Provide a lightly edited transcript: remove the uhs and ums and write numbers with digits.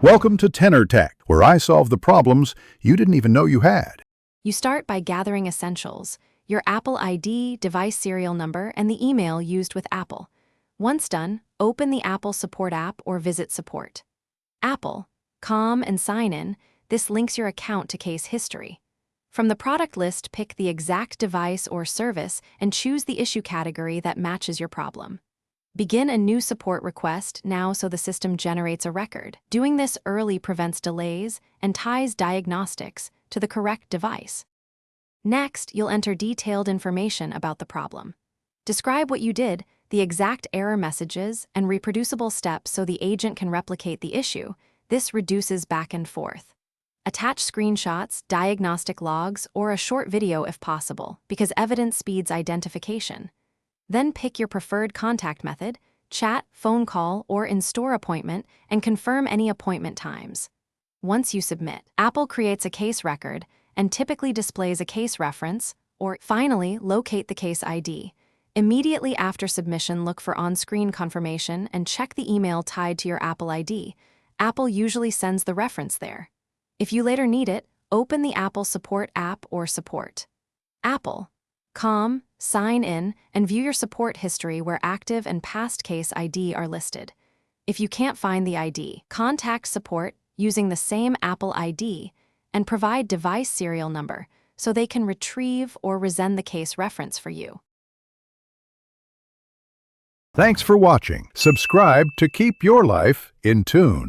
Welcome to Tenor Tech, where I solve the problems you didn't even know you had. You start by gathering essentials: your Apple ID, device serial number, and the email used with Apple. Once done, open the Apple Support app or visit Support. Apple, COM and sign in. This links your account to case history. From the product list, pick the exact device or service and choose the issue category that matches your problem. Begin a new support request now so the system generates a record. Doing this early prevents delays and ties diagnostics to the correct device. Next, you'll enter detailed information about the problem. Describe what you did, the exact error messages, and reproducible steps so the agent can replicate the issue. This reduces back and forth. Attach screenshots, diagnostic logs, or a short video if possible, because evidence speeds identification. Then pick your preferred contact method: chat, phone call, or in-store appointment, and confirm any appointment times. Once you submit, Apple creates a case record and typically displays a case reference, or finally, locate the case ID. Immediately after submission, look for on-screen confirmation and check the email tied to your Apple ID. Apple usually sends the reference there. If you later need it, open the Apple Support app or Support. Apple, COM, sign in, and view your support history where active and past case ID are listed. If you can't find the ID, contact support using the same Apple ID and provide device serial number so they can retrieve or resend the case reference for you. Thanks for watching. Subscribe to keep your life in tune.